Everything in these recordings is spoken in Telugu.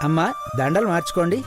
అమ్మా దండలు మార్చుకోండి.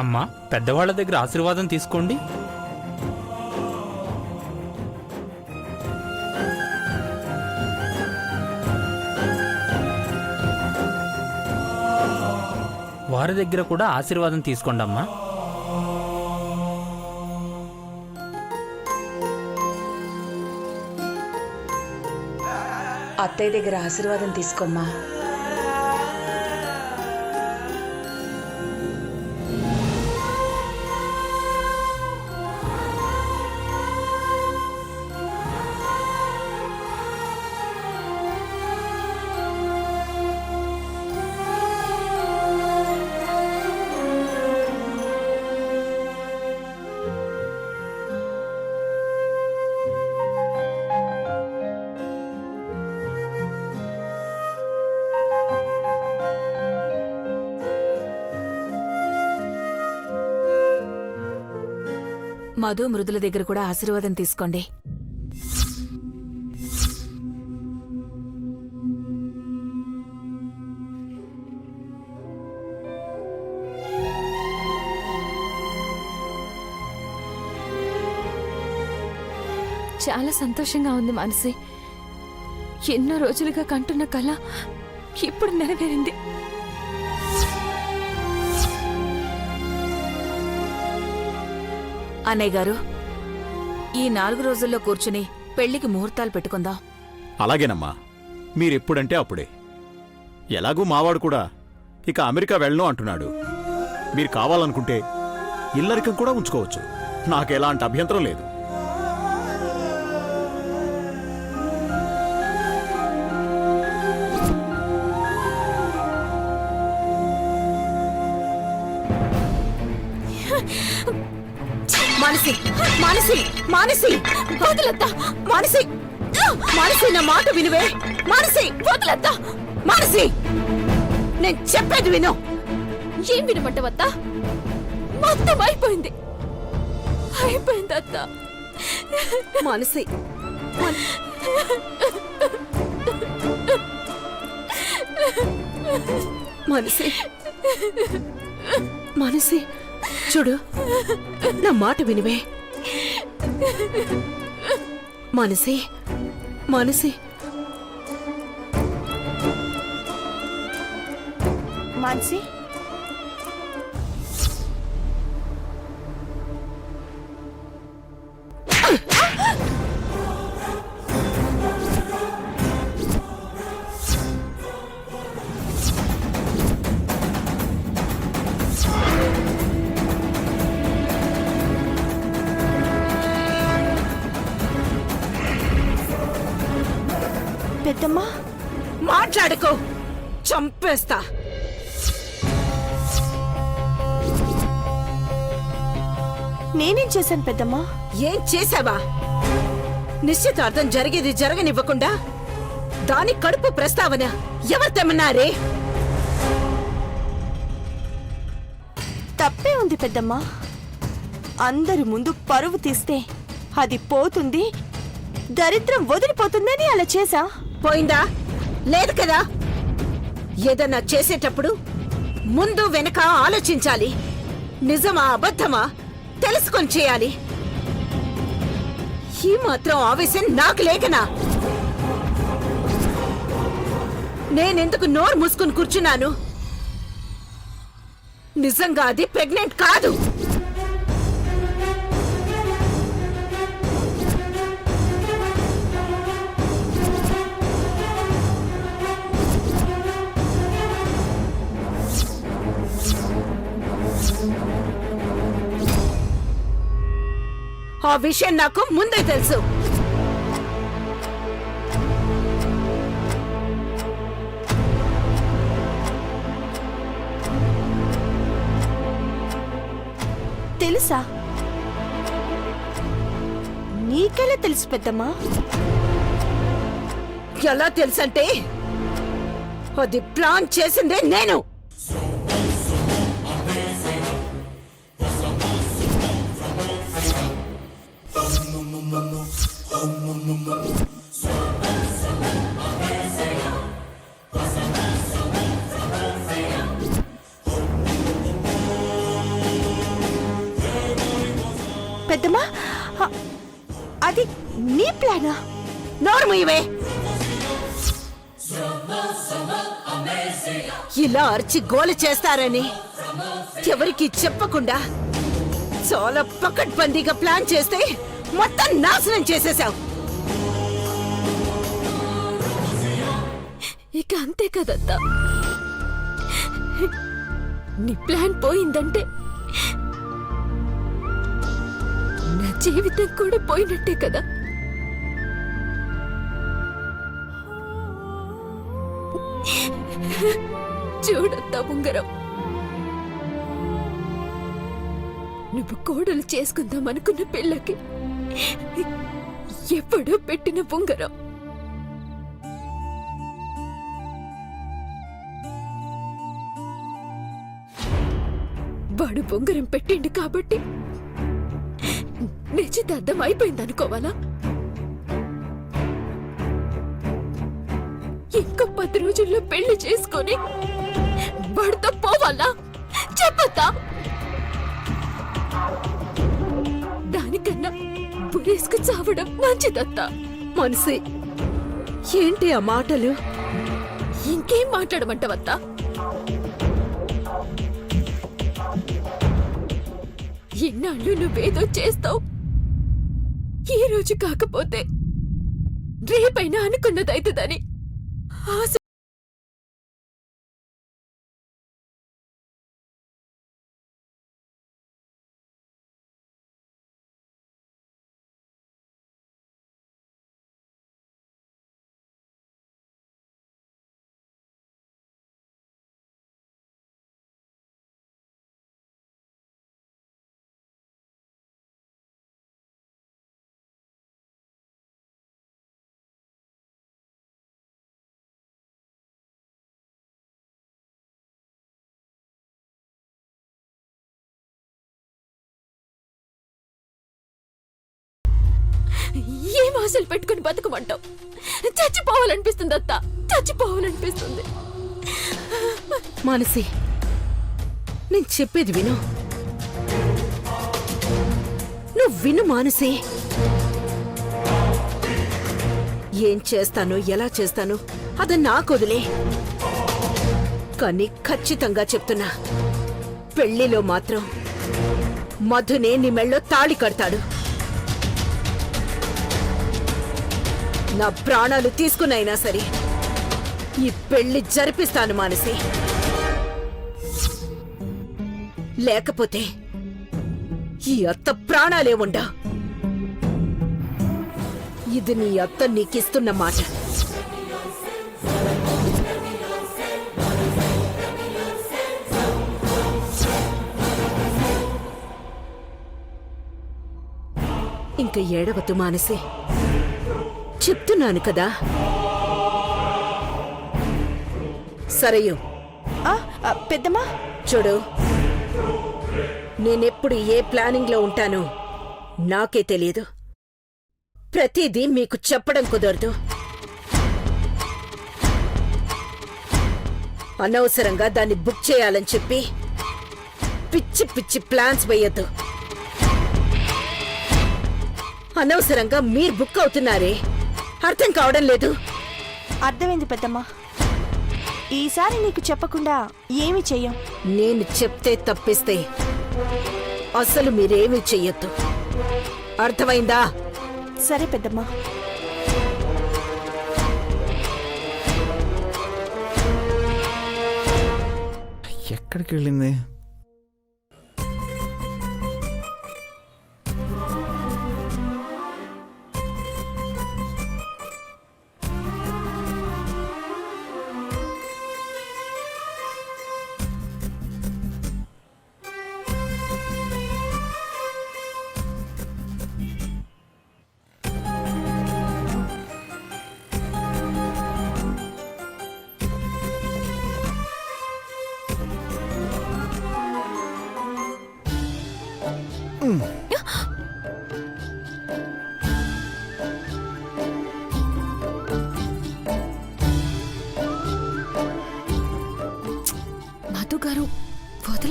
అమ్మా, పెద్దవాళ్ల దగ్గర ఆశీర్వాదం తీసుకోండి. వారి దగ్గర కూడా ఆశీర్వాదం తీసుకోండి అమ్మా. అత్తయ్య దగ్గర ఆశీర్వాదం తీసుకోమ్మా. మధు, మృదుల దగ్గర కూడా ఆశీర్వాదం తీసుకోండి. చాలా సంతోషంగా ఉంది మానసి. ఎన్నో రోజులుగా కంటున్న కళ ఇప్పుడు నెరవేరింది. అన్నయ్య గారు, ఈ 4 రోజుల్లో కూర్చుని పెళ్లికి ముహూర్తాలు పెట్టుకుందాం. అలాగేనమ్మా, మీరెప్పుడంటే అప్పుడే. ఎలాగూ మావాడు కూడా ఇక అమెరికా వెళ్ళను అంటున్నాడు. మీరు కావాలనుకుంటే ఇల్లరికం కూడా ఉంచుకోవచ్చు. నాకెలాంటి అభ్యంతరం లేదు. మానసి, మానసి, మానసి, వదలొద్దా? మానసి, మానసి, నా మాట వినువే. మానసి, వదలొద్దా? మానసి, నేను చెప్పేది విను. ఏం వినమంటవత్తా? మొత్తం అయిపోయింది, అయిపోయింది అత్త. మానసి, మానసి, మానసి, చూడు, నా మాట వినివే. మానసి, మానసి, మానసి, పెద్దమ్మా, మాట్లాడుకో, చంపేస్తా. నేనేం చేశాను పెద్దమ్మా? ఏం చేసావా? నిశ్చితార్థం జరిగేది జరగనివ్వకుండా దాని కడుపు ప్రస్తావన ఎవరు తెమ్మన్నారే? తప్పే ఉంది పెద్దమ్మా. అందరి ముందు పరువు తీస్తే అది పోతుంది, దరిద్రం వదిలిపోతుందని అలా చేశా. పోయిందా? లేదు కదా. ఏదన్నా చేసేటప్పుడు ముందు వెనక ఆలోచించాలి. నిజమా అబద్ధమా తెలుసుకొని చేయాలి. ఈ మాత్రం ఆవేశం నాకు లేకనా? నేనెందుకు నోరు మూసుకుని కూర్చున్నాను? నిజంగా అది ప్రెగ్నెంట్ కాదు. ఆ విషయం నాకు ముందే తెలుసు. తెలుసా? నీకెలా తెలుసు పెద్దమ్మా? ఎలా తెలుసంటే అది ప్లాన్ చేసిందే నేను. పెద్దమ్మా, అది నీ ప్లానా? నోరు మూయవే. ఇలా అరిచి గోల చేస్తారని ఎవరికి చెప్పకుండా చాలా పకడ్బందీగా ప్లాన్ చేస్తే మొత్తం నాశనం చేసేశావు. ఇక అంతే కదత్తా. నీ ప్లాన్ పోయిందంటే నా జీవితం కూడా పోయినట్టే కదా. చూడత్తా ఉంగరం, నువ్వు కోడలు చేసుకుందాం అనుకున్న పిల్లకి ఎప్పుడో పెట్టిన ఉంగరం. వాడు ఉంగరం పెట్టిండు కాబట్టి నిశ్చితార్థం అయిపోయింది అనుకోవాలా? ఇంకో 10 రోజుల్లో పెళ్లి చేసుకొని వాడితో పోవాలా? చెప్పత్తా. దానికన్నా పురేసుకు చావడం మంచిదత్తా. మనసి ఏంటి ఆ మాటలు? ఇంకేం మాట్లాడమంటావత్తా? ఇన్నాళ్ళు నువ్వేదో చేస్తావు, ఈ రోజు కాకపోతే రేపైనా అనుకున్నదైతుందని ఆశ. ఏం ఆశలు పెట్టుకుని బతుకమంటావు? చచ్చిపోవాలనిపిస్తుంది అత్త, చచ్చిపోవాలనిపిస్తుంది. మానసి, నేను చెప్పేది విను. నువ్వు విను మానసి. ఏం చేస్తాను, ఎలా చేస్తాను అది నాకు వదిలే. కానీ ఖచ్చితంగా చెప్తున్నా, పెళ్లిలో మాత్రం మధునే నీ మెళ్ళో తాళి కడతాడు. నా ప్రాణాలు తీసుకునైనా సరే ఈ పెళ్లి జరిపిస్తాను మానసి. లేకపోతే ఈ అత్త ప్రాణాలే ఉండా. ఇది నీ అత్త నీకిస్తున్న మాట. ఇంక ఏడవద్దు మానసి, చెప్తున్నాను కదా. సరయు, పెద్దమ్మా చూడు, నేనెప్పుడు ఏ ప్లానింగ్ లో ఉంటానో నాకే తెలియదు. ప్రతిదీ మీకు చెప్పడం కుదరదు. అనవసరంగా దాన్ని బుక్ చేయాలని చెప్పి పిచ్చి పిచ్చి ప్లాన్స్ వేయొద్దు. అనవసరంగా మీరు బుక్ అవుతున్నారే, అర్థం కావడం లేదు. అర్థమైంది పెద్దమ్మా. ఈసారి నీకు చెప్పకుండా ఏమి చెయ్యం. నేను చెప్తే తప్పిస్తే అసలు మీరేమీ చెయ్యొద్దు. అర్థమైందా? సరే పెద్దమ్మా. ఎక్కడికి వెళ్ళింది?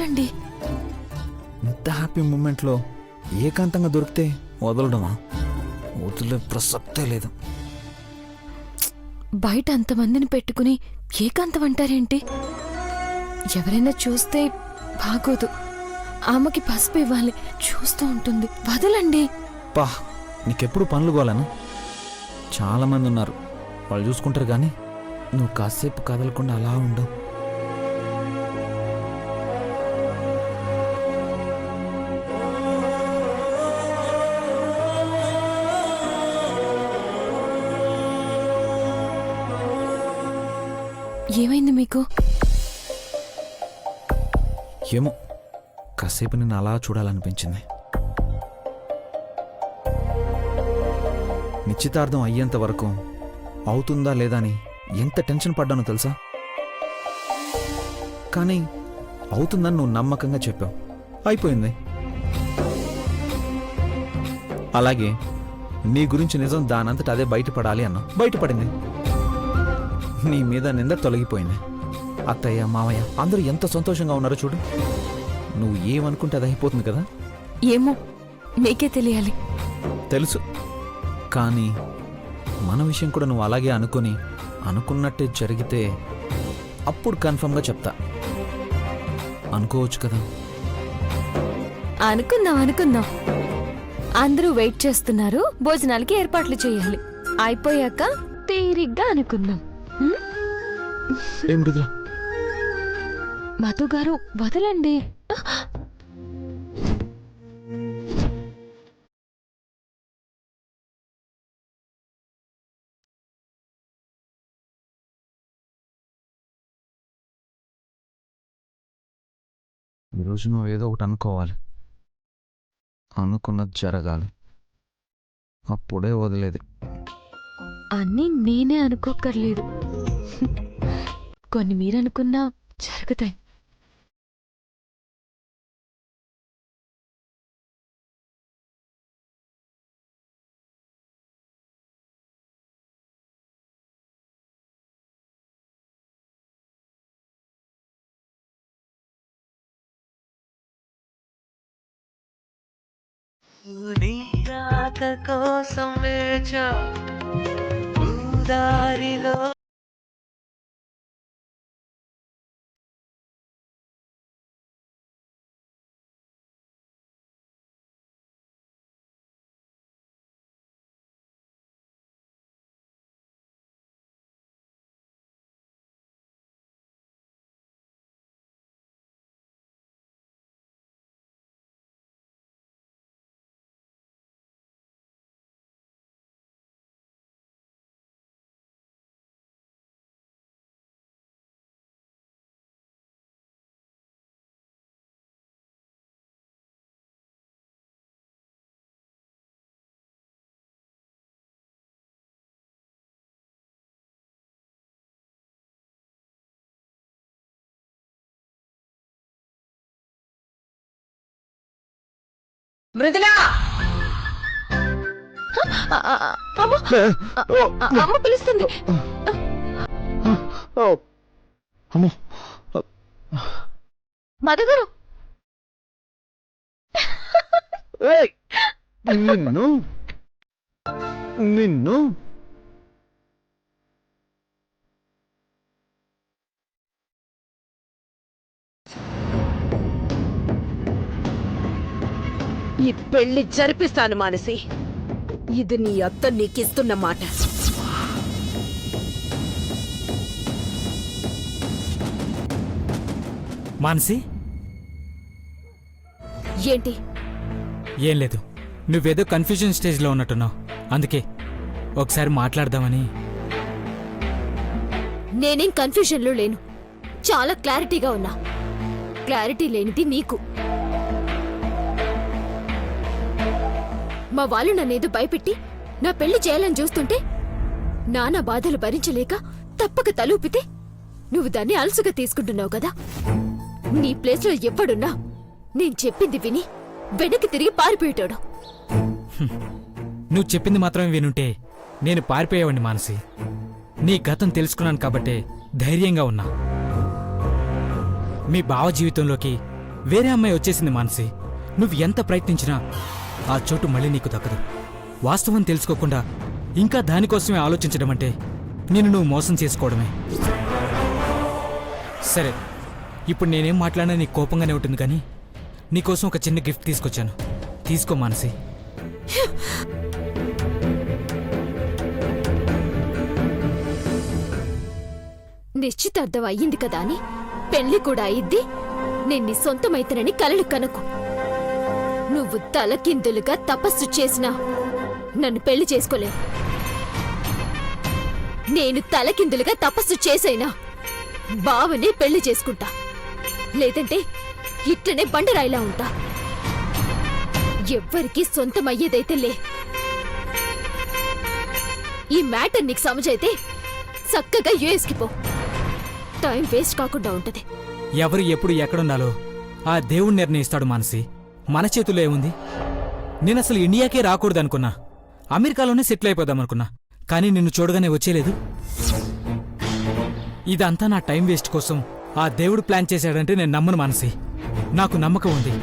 వదలండి. ఇంత హ్యాపీ మూమెంట్లో ఏకాంతంగా దొరికితే వదలడమా? వదిలే ప్రసక్తే లేదు. బయట అంతమందిని పెట్టుకుని ఏకాంతం అంటారేంటి? ఎవరైనా చూస్తే బాగోదు. ఆమెకి పసుపు ఇవ్వాలి, చూస్తూ ఉంటుంది. వదలండి. పా, నీకెప్పుడు పనులు కోవాలను? చాలామంది ఉన్నారు, వాళ్ళు చూసుకుంటారు. కానీ నువ్వు కాసేపు కదలకుండా అలా ఉండవు. ఏమైంది మీకు? ఏమో, కాసేపు నేను అలా చూడాలనిపించింది. నిశ్చితార్థం అయ్యేంత వరకు అవుతుందా లేదా అని ఎంత టెన్షన్ పడ్డానో తెలుసా? కానీ అవుతుందని నువ్వు నమ్మకంగా చెప్పావు, అయిపోయింది. అలాగే నీ గురించి నిజం దానంతట అదే బయటపడాలి అన్నావు, బయటపడింది. నీ మీద నింద తొలగిపోయింది. అత్తయ్య, మావయ్య అందరూ ఎంత సంతోషంగా ఉన్నారో చూడు. నువ్వు ఏమనుకుంటే అది అయిపోతుంది కదా. ఏమో, నీకే తెలియాలి. తెలుసు, కానీ మన విషయం కూడా నువ్వు అలాగే అనుకున్నట్టే జరిగితే అప్పుడు కన్ఫర్మ్గా చెప్తా. అనుకోవచ్చు కదా. అనుకుందాం. అందరూ వెయిట్ చేస్తున్నారు. భోజనాలకి ఏర్పాట్లు చేయాలి. అయిపోయాక తీరిగ్గా అనుకుందాం. ఏం రుద్ర? మధు గారు, వదలండి. ఈరోజు నువ్వు ఏదో ఒకటి అనుకోవాలి, అనుకున్నది జరగాలి, అప్పుడే వదిలేది. అన్నీ నేనే అనుకోకర్లేదు. కొన్ని మీరనుకున్నా జరుగుతాయి. నీరాక కోసం వేచా దారిలో మృదులా, అమ్మ పిలుస్తుంది. మధు గారు, నిన్ను ఈ పెళ్లి జరిపిస్తాను మానసి. ఇది నీ అత్త నీకిస్తున్న మాట. మానసి, ఏంటి? ఏం లేదు, నువ్వేదో కన్ఫ్యూజన్ స్టేజ్లో ఉన్నట్టున్నావు. అందుకే ఒకసారి మాట్లాడదామని. నేనేం కన్ఫ్యూజన్లో లేను. చాలా క్లారిటీగా ఉన్నా. క్లారిటీ లేనిది నీకు. మా వాళ్ళు నన్నేదో భయపెట్టి నా పెళ్లి చేయాలని చూస్తుంటే నానా బాధలు భరించలేక తప్పక తలూపితే నువ్వు దాన్ని అలసుగా తీసుకుంటున్నావు కదా. నీ ప్లేస్లో ఎవ్వడున్నా నేను చెప్పింది విని వెనక్కి తిరిగి పారిపోయేటాడు. నువ్వు చెప్పింది మాత్రమే వినుంటే నేను పారిపోయేవాడిని మానసి. నీ గతం తెలుసుకున్నాను కాబట్టే ధైర్యంగా ఉన్నా. మీ బావ జీవితంలోకి వేరే అమ్మాయి వచ్చేసింది మానసి. నువ్వు ఎంత ప్రయత్నించినా ఆ చోటు మళ్ళీ నీకు దక్కదు. వాస్తవం తెలుసుకోకుండా ఇంకా దానికోసమే ఆలోచించడం అంటే నిన్ను నువ్వు మోసం చేసుకోవడమే. సరే, ఇప్పుడు నేనేం మాట్లాడినా నీకు కోపంగానే ఉంటుంది, కానీ నీకోసం ఒక చిన్న గిఫ్ట్ తీసుకొచ్చాను. తీసుకో మానసి. నిశ్చితార్థం అయ్యింది కదా అని పెళ్లి కూడా అయ్యిద్ది. నేను నీ సొంతమైతనని కలలు కనుకు. నువ్వు తలకిందులుగా తపస్సు చేసినా నన్ను పెళ్లి చేసుకోలేవు. నేను తలకిందులుగా తపస్సు చేసైనా బావనే పెళ్లి చేసుకుంటా. లేదంటే ఇట్లనే బండరాయిలా ఉంటా. ఎవ్వరికీ సొంతమయ్యేదైతే లే. ఈ మ్యాటర్ నీకు సమజైతే చక్కగా యుఎస్కి పో. టైం వేస్ట్ కాకుండా ఉంటది. ఎవరు ఎప్పుడు ఎక్కడుండాలో ఆ దేవుడు నిర్ణయిస్తాడు మానసి. మన చేతుల్లో ఏముంది? నేనసలు ఇండియాకే రాకూడదనుకున్నా, అమెరికాలోనే సెటిల్ అయిపోదామనుకున్నా, కానీ నిన్ను చూడగానే వచ్చేలేదు. ఇదంతా నా టైం వేస్ట్ కోసం ఆ దేవుడు ప్లాన్ చేశాడంటే నేను నమ్మను మానసి. నాకు నమ్మకం ఉంది.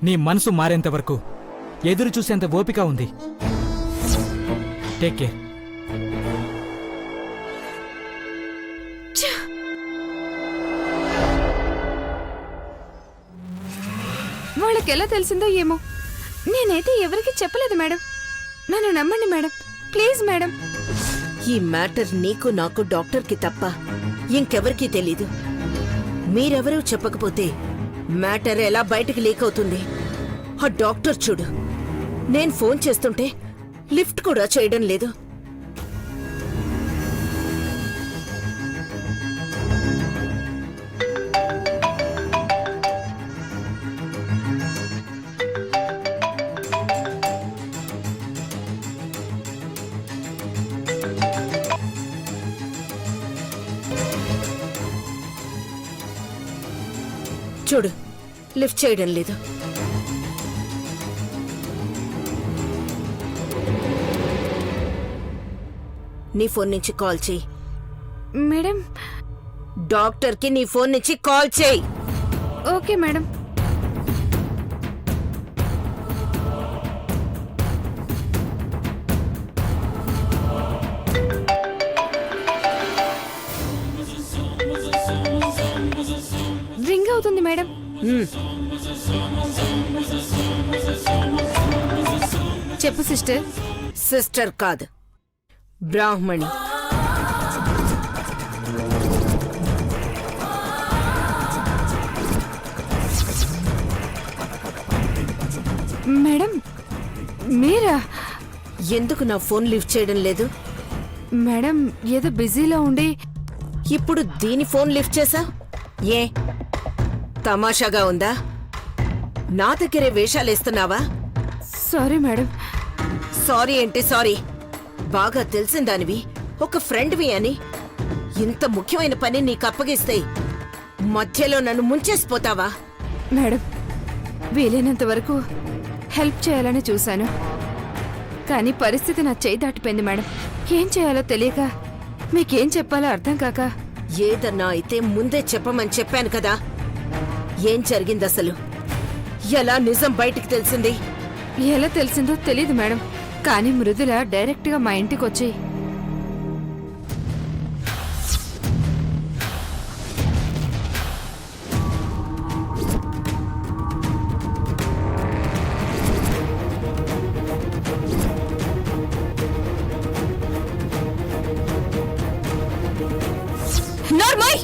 నీ మనసు మారేంత వరకు ఎదురు చూసేంత ఓపిక ఉంది. Take care. వాళ్ళకెలా తెలిసిందో ఏమో. నేనైతే ఎవరికి చెప్పలేదు మేడం. నన్ను నమ్మండి మేడం, ప్లీజ్ మేడం. ఈ మ్యాటర్ నీకు నాకు డాక్టర్కి తప్ప ఇంకెవరికీ తెలీదు. మీరెవరూ చెప్పకపోతే మ్యాటర్ ఎలా బయటకు లీక్ అవుతుంది? ఆ డాక్టర్ చూడు, నేను ఫోన్ చేస్తుంటే లిఫ్ట్ కూడా చేయడం లేదు. చూడు, లిఫ్ట్ చేయడం లేదు. నీ ఫోన్ నుంచి కాల్ చేయి. మేడం. డాక్టర్కి నీ ఫోన్ నుంచి కాల్ చేయి. Okay madam. రింగ్ అవుతుంది మేడం. చెప్పు సిస్టర్. సిస్టర్ కాదు, బ్రాహ్మణి. మేడం మీరా? ఎందుకు నా ఫోన్ లిఫ్ట్ చేయడం లేదు? మేడం ఏదో బిజీలో ఉండి. ఇప్పుడు దీని ఫోన్ లిఫ్ట్ చేసా? ఏ తమాషాగా ఉందా? నా దగ్గరే వేషాలేస్తున్నావా? Sorry madam. సారీ ఏంటి సారీ? బాగా తెలిసిందానివి, ఒక ఫ్రెండ్వి అని ఇంత ముఖ్యమైన పని నీకు అప్పగిస్తే మధ్యలో నన్ను ముంచేసిపోతావా? మేడం వీలైనంత వరకు హెల్ప్ చేయాలని చూశాను, కానీ పరిస్థితి నా చేయి దాటిపోయింది మేడం. ఏం చేయాలో తెలియక, మీకేం చెప్పాలో అర్థం కాక. ఏదన్నా అయితే ముందే చెప్పమని చెప్పాను కదా. ఏం జరిగింది అసలు? ఎలా నిజం బయటికి తెలిసింది? ఎలా తెలిసిందో తెలీదు మేడం, కానీ మృదుల డైరెక్ట్గా మా ఇంటికి వచ్చి నోర్మోయ్